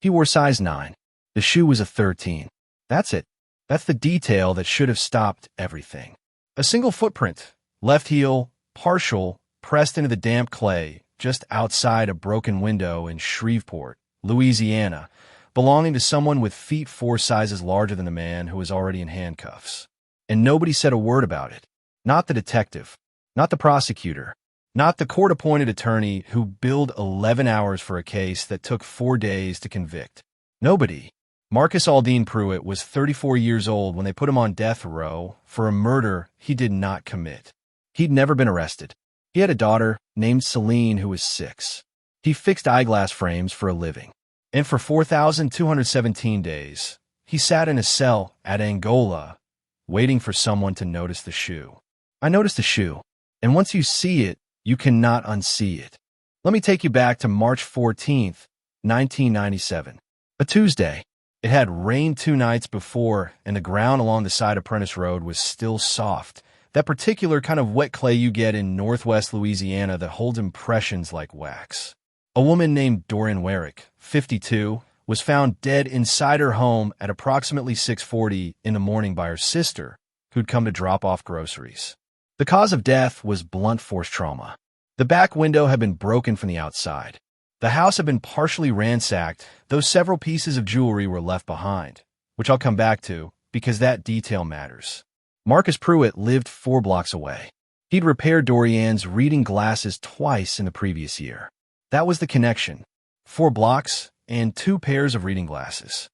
He wore size 9. The shoe was a 13. That's it. That's the detail that should have stopped everything. A single footprint, left heel, partial, pressed into the damp clay just outside a broken window in Shreveport, Louisiana, belonging to someone with feet 4 sizes larger than the man who was already in handcuffs. And nobody said a word about it. Not the detective, not the prosecutor, not the court-appointed attorney who billed 11 hours for a case that took 4 days to convict. Nobody. Marcus Aldene Pruitt was 34 years old when they put him on death row for a murder he did not commit. He'd never been arrested. He had a daughter named Celine who was 6. He fixed eyeglass frames for a living. And for 4,217 days, he sat in a cell at Angola, waiting for someone to notice the shoe. I noticed the shoe, and once you see it, you cannot unsee it. Let me take you back to March 14th, 1997, a Tuesday. It had rained 2 nights before, and the ground along the side of Prentice Road was still soft, that particular kind of wet clay you get in northwest Louisiana that holds impressions like wax. A woman named Dorianne Weyrich, 52, was found dead inside her home at approximately 6:40 in the morning by her sister, who'd come to drop off groceries. The cause of death was blunt force trauma. The back window had been broken from the outside. The house had been partially ransacked, though several pieces of jewelry were left behind, which I'll come back to because that detail matters. Marcus Pruitt lived 4 blocks away. He'd repaired Dorianne's reading glasses twice in the previous year. That was the connection. 4 blocks and 2 pairs of reading glasses.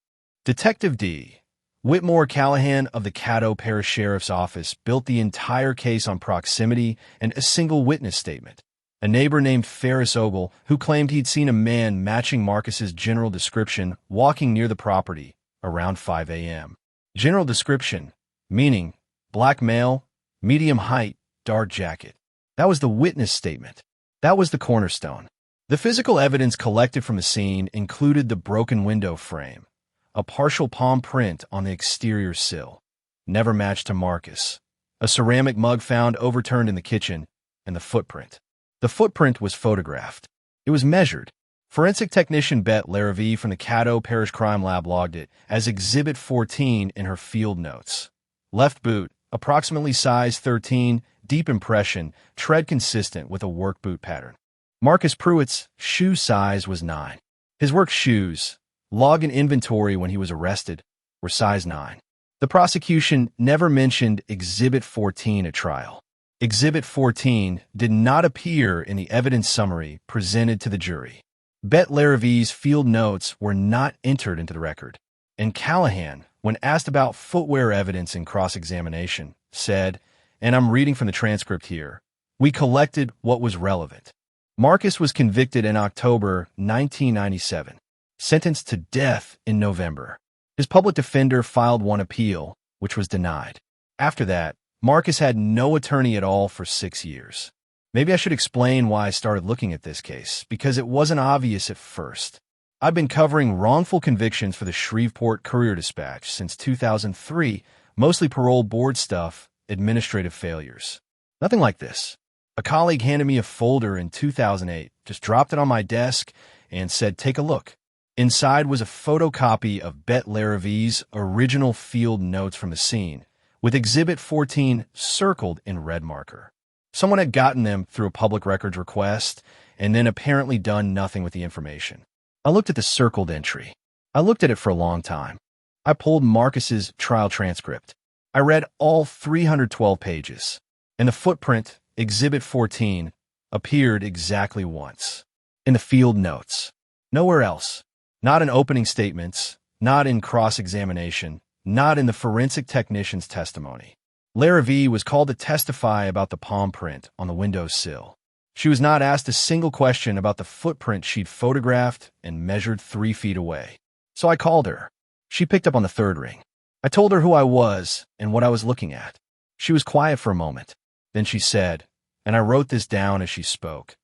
Detective D. Whitmore Callahan of the Caddo Parish Sheriff's Office built the entire case on proximity and a single witness statement. A neighbor named Ferris Ogle, who claimed he'd seen a man matching Marcus's general description walking near the property around 5 a.m. General description, meaning black male, medium height, dark jacket. That was the witness statement. That was the cornerstone. The physical evidence collected from the scene included the broken window frame, a partial palm print on the exterior sill, never matched to Marcus, a ceramic mug found overturned in the kitchen, and the footprint. The footprint was photographed. It was measured. Forensic technician Bette Larrivée from the Caddo Parish Crime Lab logged it as Exhibit 14 in her field notes. Left boot, approximately size 13, deep impression, tread consistent with a work boot pattern. Marcus Pruitt's shoe size was 9. His work shoes, logged in inventory when he was arrested, were size 9. The prosecution never mentioned Exhibit 14 at trial. Exhibit 14 did not appear in the evidence summary presented to the jury. Bette Larrivée's field notes were not entered into the record. And Callahan, when asked about footwear evidence in cross-examination, said, and I'm reading from the transcript here, "We collected what was relevant." Marcus was convicted in October 1997, sentenced to death in November. His public defender filed one appeal, which was denied. After that, Marcus had no attorney at all for 6 years. Maybe I should explain why I started looking at this case, because it wasn't obvious at first. I've been covering wrongful convictions for the Shreveport Courier-Dispatch since 2003, mostly parole board stuff, administrative failures. Nothing like this. A colleague handed me a folder in 2008, just dropped it on my desk, and said, "Take a look." Inside was a photocopy of Bette Larrivée's original field notes from the scene, with Exhibit 14 circled in red marker. Someone had gotten them through a public records request and then apparently done nothing with the information. I looked at the circled entry. I looked at it for a long time. I pulled Marcus's trial transcript. I read all 312 pages, and the footprint, Exhibit 14, appeared exactly once. In the field notes. Nowhere else. Not in opening statements, not in cross-examination, not in the forensic technician's testimony. Larrivée was called to testify about the palm print on the windowsill. She was not asked a single question about the footprint she'd photographed and measured 3 feet away. So I called her. She picked up on the 3rd ring. I told her who I was and what I was looking at. She was quiet for a moment. Then she said, and I wrote this down as she spoke,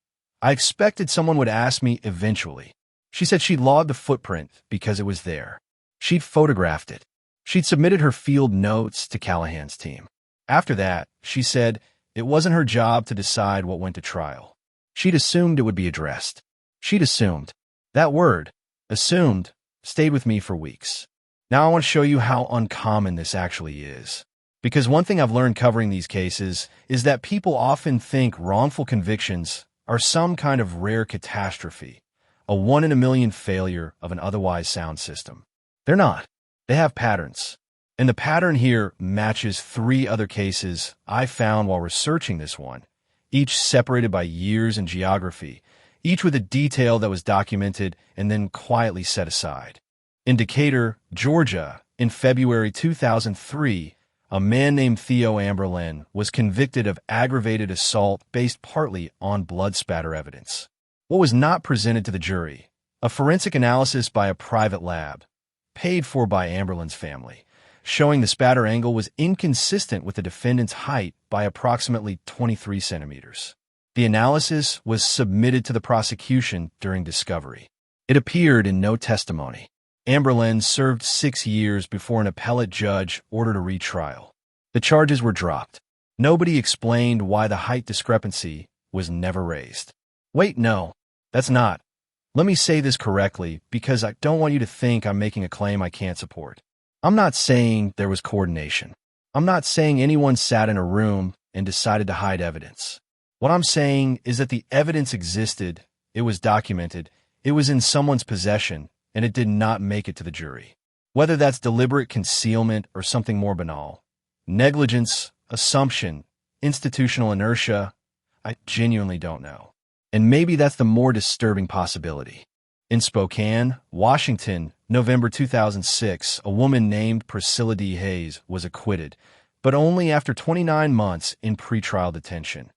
"I expected someone would ask me eventually." She said she'd logged the footprint because it was there. She'd photographed it. She'd submitted her field notes to Callahan's team. After that, she said it wasn't her job to decide what went to trial. She'd assumed it would be addressed. She'd assumed. That word, assumed, stayed with me for weeks. Now I want to show you how uncommon this actually is. Because one thing I've learned covering these cases is that people often think wrongful convictions are some kind of rare catastrophe, a one-in-a-million failure of an otherwise sound system. They're not. They have patterns. And the pattern here matches 3 other cases I found while researching this one, each separated by years and geography, each with a detail that was documented and then quietly set aside. In Decatur, Georgia, in February 2003, a man named Theo Amberlin was convicted of aggravated assault based partly on blood spatter evidence. What was not presented to the jury? A forensic analysis by a private lab, paid for by Amberlin's family, showing the spatter angle was inconsistent with the defendant's height by approximately 23 centimeters. The analysis was submitted to the prosecution during discovery. It appeared in no testimony. Amberlin served 6 years before an appellate judge ordered a retrial. The charges were dropped. Nobody explained why the height discrepancy was never raised. Wait, no, that's not. Let me say this correctly because I don't want you to think I'm making a claim I can't support. I'm not saying there was coordination. I'm not saying anyone sat in a room and decided to hide evidence. What I'm saying is that the evidence existed, it was documented, it was in someone's possession, and it did not make it to the jury. Whether that's deliberate concealment or something more banal, negligence, assumption, institutional inertia, I genuinely don't know. And maybe that's the more disturbing possibility. In Spokane, Washington, November 2006, a woman named Priscilla D. Hayes was acquitted, but only after 29 months in pretrial detention,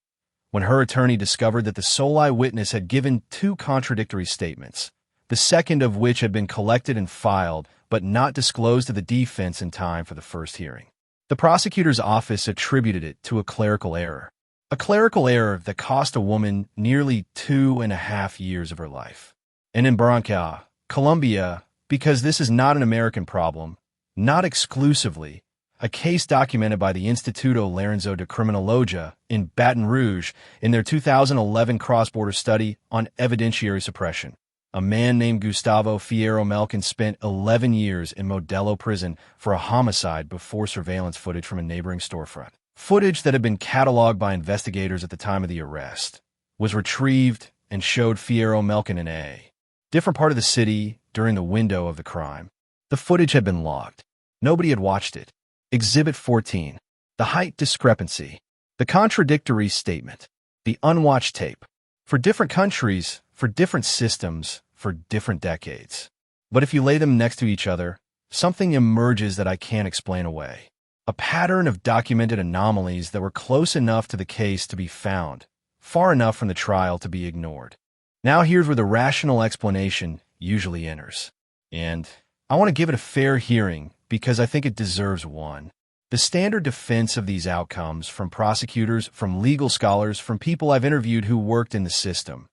when her attorney discovered that the sole eyewitness had given 2 contradictory statements, the second of which had been collected and filed, but not disclosed to the defense in time for the first hearing. The prosecutor's office attributed it to a clerical error that cost a woman nearly 2.5 years of her life. And in Barranquilla, Colombia, because this is not an American problem, not exclusively, a case documented by the Instituto Lorenzo de Criminologia in Baton Rouge in their 2011 cross-border study on evidentiary suppression. A man named Gustavo Fierro Melkin spent 11 years in Modelo prison for a homicide before surveillance footage from a neighboring storefront. Footage that had been cataloged by investigators at the time of the arrest was retrieved and showed Fierro Melkin in a different part of the city during the window of the crime. The footage had been logged. Nobody had watched it. Exhibit 14. The height discrepancy. The contradictory statement. The unwatched tape. For different countries, for different systems, for different decades. But if you lay them next to each other, something emerges that I can't explain away. A pattern of documented anomalies that were close enough to the case to be found, far enough from the trial to be ignored. Now here's where the rational explanation usually enters. And I want to give it a fair hearing because I think it deserves one. The standard defense of these outcomes from prosecutors, from legal scholars, from people I've interviewed who worked in the system,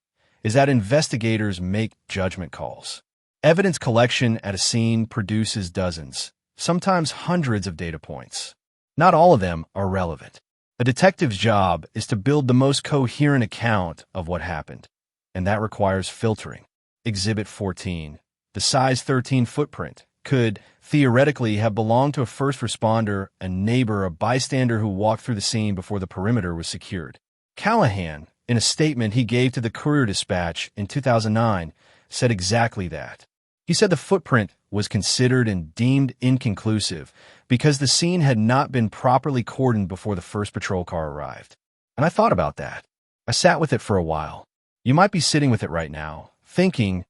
is that investigators make judgment calls. Evidence collection at a scene produces dozens, sometimes hundreds of data points. Not all of them are relevant. A detective's job is to build the most coherent account of what happened, and that requires filtering. Exhibit 14, the size 13 footprint, could theoretically have belonged to a first responder, a neighbor, a bystander who walked through the scene before the perimeter was secured. Callahan, in a statement he gave to the Courier-Dispatch in 2009, said exactly that. He said the footprint was considered and deemed inconclusive because the scene had not been properly cordoned before the first patrol car arrived. And I thought about that. I sat with it for a while. You might be sitting with it right now, thinking,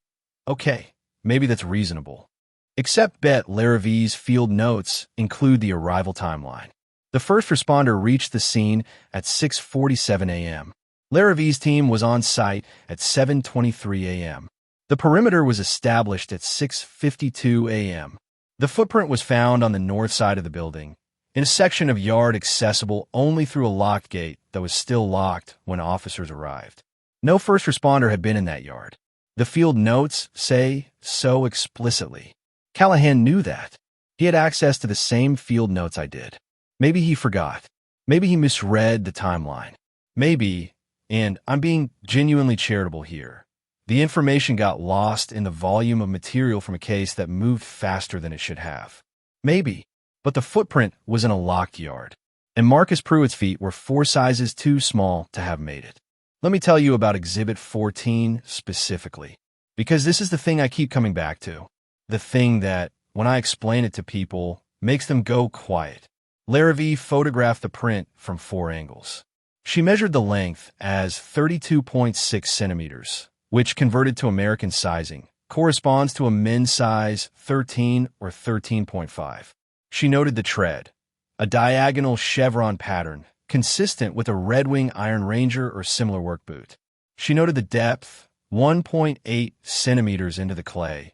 okay, maybe that's reasonable. Except Bette Larrivée's field notes include the arrival timeline. The first responder reached the scene at 6:47 a.m. Larrivée's team was on site at 7:23 a.m. The perimeter was established at 6:52 a.m. The footprint was found on the north side of the building, in a section of yard accessible only through a locked gate that was still locked when officers arrived. No first responder had been in that yard. The field notes say so explicitly. Callahan knew that. He had access to the same field notes I did. Maybe he forgot. Maybe he misread the timeline. Maybe, and I'm being genuinely charitable here, The information got lost in the volume of material from a case that moved faster than it should have. Maybe, but the footprint was in a locked yard, and Marcus Pruitt's feet were 4 sizes too small to have made it. Let me tell you about Exhibit 14 specifically, because this is the thing I keep coming back to. The thing that, when I explain it to people, makes them go quiet. Larrivée photographed the print from 4 angles. She measured the length as 32.6 centimeters, which converted to American sizing corresponds to a men's size 13 or 13.5. She noted the tread, a diagonal chevron pattern consistent with a Red Wing Iron Ranger or similar work boot. She noted the depth, 1.8 centimeters into the clay,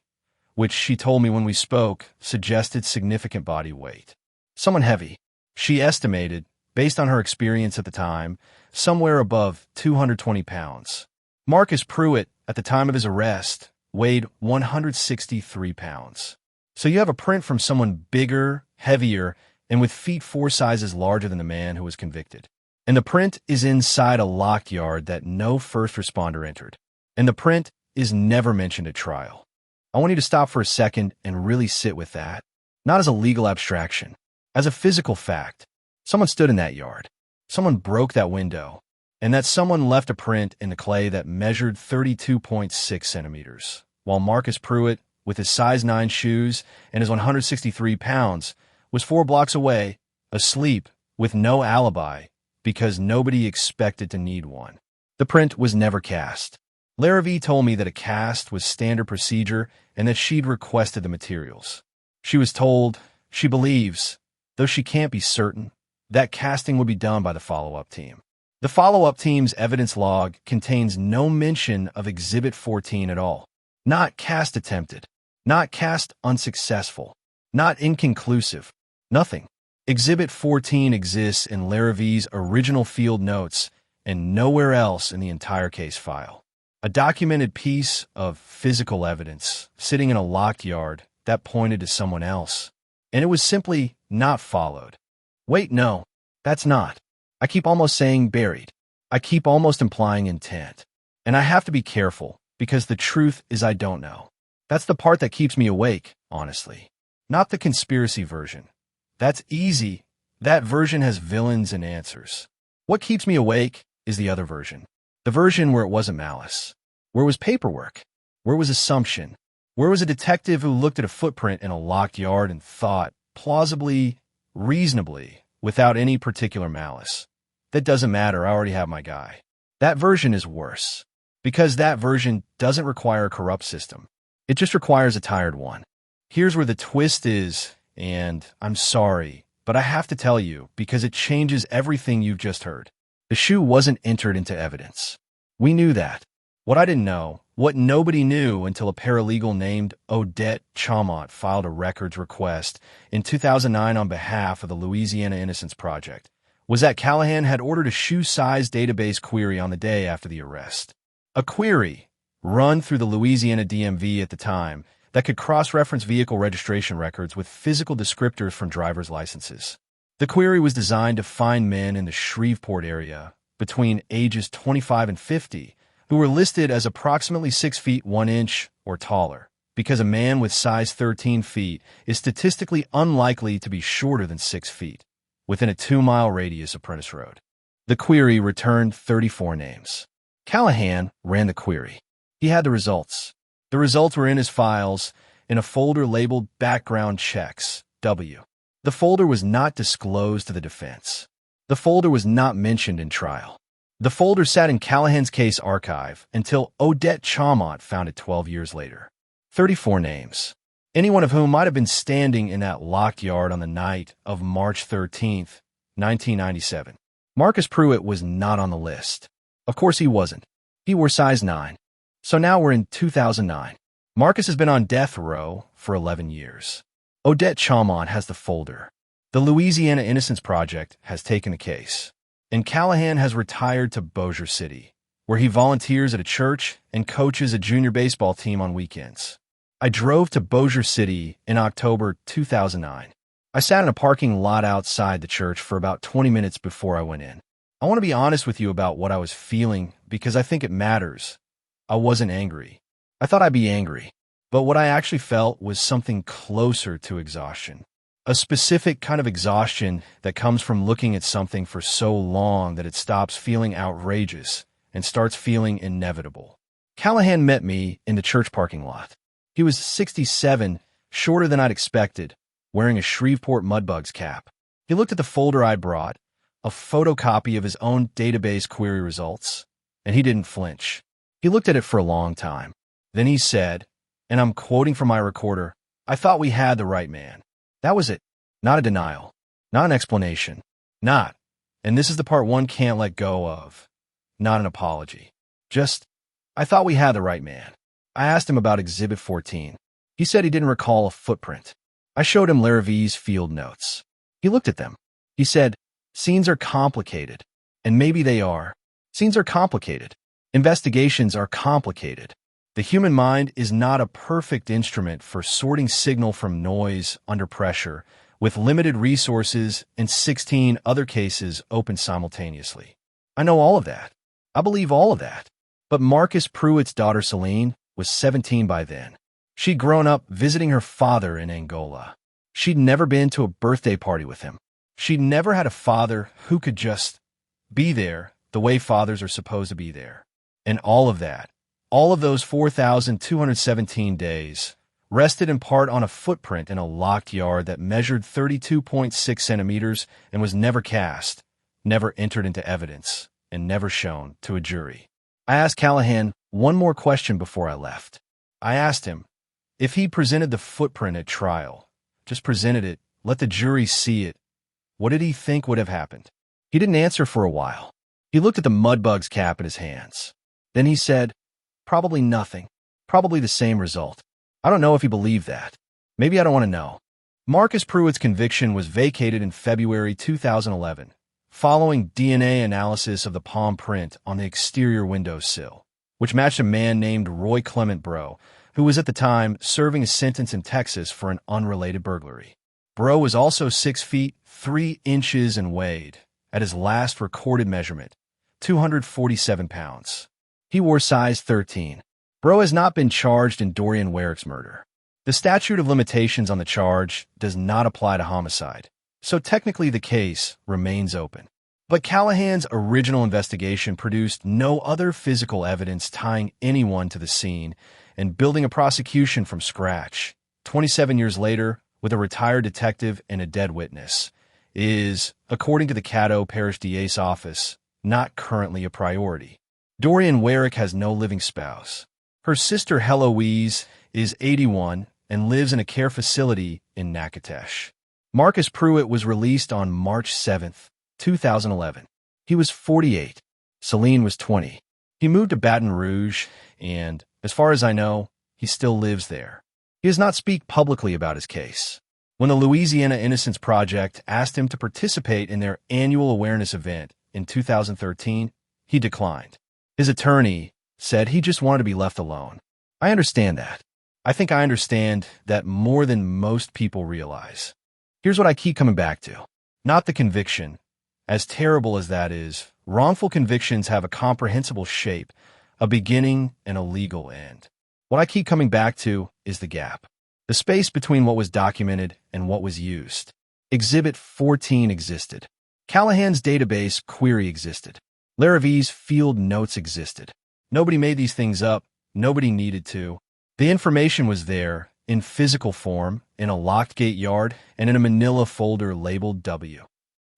which she told me when we spoke suggested significant body weight. Someone heavy. She estimated, based on her experience at the time, somewhere above 220 pounds. Marcus Pruitt, at the time of his arrest, weighed 163 pounds. So you have a print from someone bigger, heavier, and with feet 4 sizes larger than the man who was convicted. And the print is inside a locked yard that no first responder entered. And the print is never mentioned at trial. I want you to stop for a second and really sit with that. Not as a legal abstraction, as a physical fact. Someone stood in that yard. Someone broke that window. And that someone left a print in the clay that measured 32.6 centimeters, while Marcus Pruitt, with his size 9 shoes and his 163 pounds, was 4 blocks away, asleep, with no alibi, because nobody expected to need one. The print was never cast. Larrivée told me that a cast was standard procedure and that she'd requested the materials. She was told, she believes, though she can't be certain, that casting would be done by the follow-up team. The follow-up team's evidence log contains no mention of Exhibit 14 at all. Not cast attempted. Not cast unsuccessful. Not inconclusive. Nothing. Exhibit 14 exists in Larrivée's original field notes and nowhere else in the entire case file. A documented piece of physical evidence sitting in a locked yard that pointed to someone else. And it was simply not followed. Wait, no, that's not. I keep almost saying buried. I keep almost implying intent. And I have to be careful, because the truth is I don't know. That's the part that keeps me awake, honestly. Not the conspiracy version. That's easy. That version has villains and answers. What keeps me awake is the other version. The version where it wasn't malice. Where was paperwork? Where was assumption? Where was a detective who looked at a footprint in a locked yard and thought, plausibly, reasonably, without any particular malice, that doesn't matter, I already have my guy. That version is worse, because that version doesn't require a corrupt system. It just requires a tired one. Here's where the twist is, and I'm sorry, but I have to tell you, because it changes everything you've just heard. The shoe wasn't entered into evidence. We knew that. What I didn't know, what nobody knew until a paralegal named Odette Chaumont filed a records request in 2009 on behalf of the Louisiana Innocence Project, was that Callahan had ordered a shoe size database query on the day after the arrest. A query run through the Louisiana DMV at the time that could cross-reference vehicle registration records with physical descriptors from driver's licenses. The query was designed to find men in the Shreveport area between ages 25 and 50 who were listed as approximately 6 feet 1 inch or taller, because a man with size 13 feet is statistically unlikely to be shorter than 6 feet, within a 2-mile radius of Prentice Road. The query returned 34 names. Callahan ran the query. He had the results. The results were in his files in a folder labeled Background Checks, W. The folder was not disclosed to the defense. The folder was not mentioned in trial. The folder sat in Callahan's case archive until Odette Chaumont found it 12 years later. 34 names, any one of whom might have been standing in that locked yard on the night of March 13th, 1997. Marcus Pruitt was not on the list. Of course he wasn't. He wore size 9. So now we're in 2009. Marcus has been on death row for 11 years. Odette Chaumont has the folder. The Louisiana Innocence Project has taken the case. And Callahan has retired to Bossier City, where he volunteers at a church and coaches a junior baseball team on weekends. I drove to Bossier City in October 2009. I sat in a parking lot outside the church for about 20 minutes before I went in. I want to be honest with you about what I was feeling because I think it matters. I wasn't angry. I thought I'd be angry. But what I actually felt was something closer to exhaustion. A specific kind of exhaustion that comes from looking at something for so long that it stops feeling outrageous and starts feeling inevitable. Callahan met me in the church parking lot. He was 67, shorter than I'd expected, wearing a Shreveport Mudbugs cap. He looked at the folder I'd brought, a photocopy of his own database query results, and he didn't flinch. He looked at it for a long time. Then he said, and I'm quoting from my recorder, "I thought we had the right man." That was it. Not a denial. Not an explanation. Not, and this is the part one can't let go of, not an apology. Just, "I thought we had the right man." I asked him about Exhibit 14. He said he didn't recall a footprint. I showed him Larrivée's field notes. He looked at them. He said, "Scenes are complicated." And maybe they are. Scenes are complicated. Investigations are complicated. The human mind is not a perfect instrument for sorting signal from noise under pressure, with limited resources and 16 other cases open simultaneously. I know all of that. I believe all of that. But Marcus Pruitt's daughter Celine was 17 by then. She'd grown up visiting her father in Angola. She'd never been to a birthday party with him. She'd never had a father who could just be there the way fathers are supposed to be there. And all of that, all of those 4,217 days, rested in part on a footprint in a locked yard that measured 32.6 centimeters and was never cast, never entered into evidence, and never shown to a jury. I asked Callahan one more question before I left. I asked him, if he presented the footprint at trial, just presented it, let the jury see it, what did he think would have happened? He didn't answer for a while. He looked at the Mudbugs cap in his hands. Then he said, "Probably nothing. Probably the same result." I don't know if he believed that. Maybe I don't want to know. Marcus Pruitt's conviction was vacated in February 2011, following DNA analysis of the palm print on the exterior windowsill, which matched a man named Roy Clement Bro, who was at the time serving a sentence in Texas for an unrelated burglary. Bro was also 6 feet 3 inches and weighed, at his last recorded measurement, 247 pounds. He wore size 13. Bro has not been charged in Dorianne Weyrich's murder. The statute of limitations on the charge does not apply to homicide, so technically the case remains open. But Callahan's original investigation produced no other physical evidence tying anyone to the scene, and building a prosecution from scratch, 27 years later, with a retired detective and a dead witness, is, according to the Caddo Parish DA's office, not currently a priority. Dorianne Weyrich has no living spouse. Her sister Heloise is 81 and lives in a care facility in Natchitoches. Marcus Pruitt was released on March 7, 2011. He was 48. Celine was 20. He moved to Baton Rouge, and, as far as I know, he still lives there. He does not speak publicly about his case. When the Louisiana Innocence Project asked him to participate in their annual awareness event in 2013, he declined. His attorney said he just wanted to be left alone. I understand that. I think I understand that more than most people realize. Here's what I keep coming back to. Not the conviction. As terrible as that is, wrongful convictions have a comprehensible shape, a beginning and a legal end. What I keep coming back to is the gap. The space between what was documented and what was used. Exhibit 14 existed. Callahan's database query existed. Larrivée's field notes existed. Nobody made these things up. Nobody needed to. The information was there, in physical form, in a locked gate yard, and in a manila folder labeled W.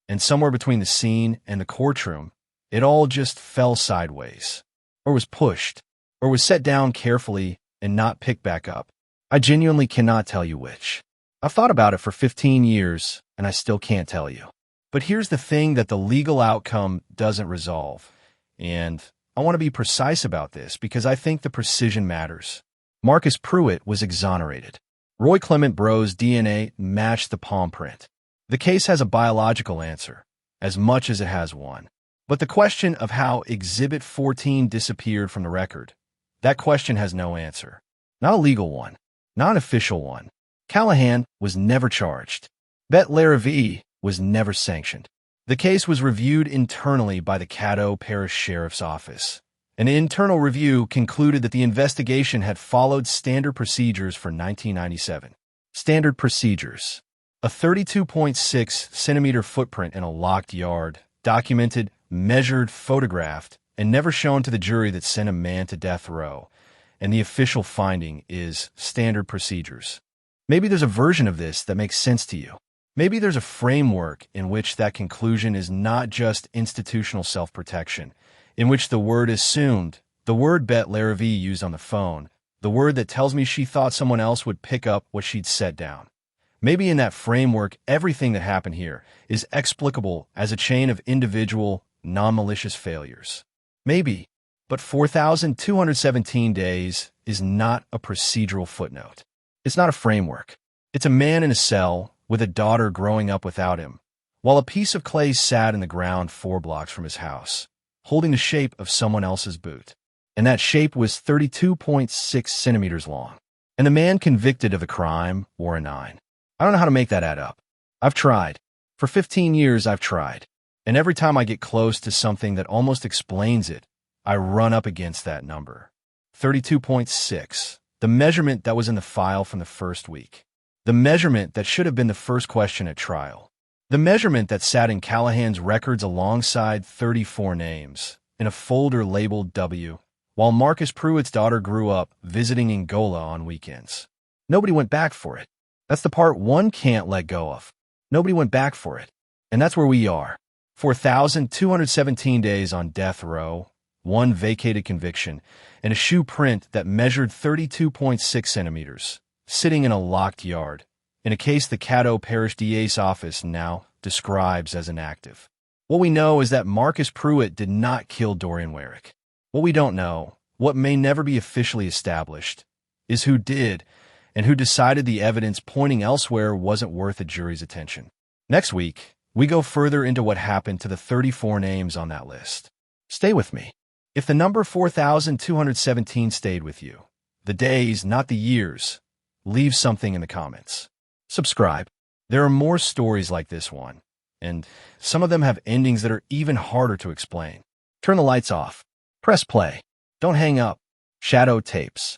And somewhere between the scene and the courtroom, it all just fell sideways, or was pushed, or was set down carefully and not picked back up. I genuinely cannot tell you which. I've thought about it for 15 years, and I still can't tell you. But here's the thing that the legal outcome doesn't resolve, and I want to be precise about this because I think the precision matters. Marcus Pruitt was exonerated. Roy Clement Bro's DNA matched the palm print. The case has a biological answer, as much as it has one. But the question of how Exhibit 14 disappeared from the record, that question has no answer. Not a legal one. Not an official one. Callahan was never charged. Bette Larrivée was never sanctioned. The case was reviewed internally by the Caddo Parish Sheriff's Office, An internal review concluded that the investigation had followed standard procedures for 1997. Standard procedures. A 32.6-centimeter footprint in a locked yard, documented, measured, photographed, and never shown to the jury that sent a man to death row. And the official finding is standard procedures. Maybe there's a version of this that makes sense to you. Maybe there's a framework in which that conclusion is not just institutional self-protection, in which the word assumed, the word Bette Larrivée used on the phone, the word that tells me she thought someone else would pick up what she'd set down. Maybe in that framework, everything that happened here is explicable as a chain of individual, non-malicious failures. Maybe, but 4,217 days is not a procedural footnote. It's not a framework. It's a man in a cell with a daughter growing up without him, while a piece of clay sat in the ground 4 blocks from his house, holding the shape of someone else's boot. And that shape was 32.6 centimeters long. And the man convicted of the crime wore a 9. I don't know how to make that add up. I've tried. For 15 years, I've tried. And every time I get close to something that almost explains it, I run up against that number. 32.6. The measurement that was in the file from the first week. The measurement that should have been the first question at trial. The measurement that sat in Callahan's records alongside 34 names, in a folder labeled W, while Marcus Pruitt's daughter grew up visiting Angola on weekends. Nobody went back for it. That's the part one can't let go of. Nobody went back for it. And that's where we are. 4,217 days on death row, 1 vacated conviction, and a shoe print that measured 32.6 centimeters, sitting in a locked yard, in a case the Caddo Parish DA's office now describes as inactive. What we know is that Marcus Pruitt did not kill Dorianne Weyrich. What we don't know, what may never be officially established, is who did, and who decided the evidence pointing elsewhere wasn't worth a jury's attention. Next week, we go further into what happened to the 34 names on that list. Stay with me. If the number 4,217 stayed with you, the days, not the years, leave something in the comments. Subscribe. There are more stories like this one, and some of them have endings that are even harder to explain. Turn the lights off. Press play. Don't hang up. Shadow Tapes.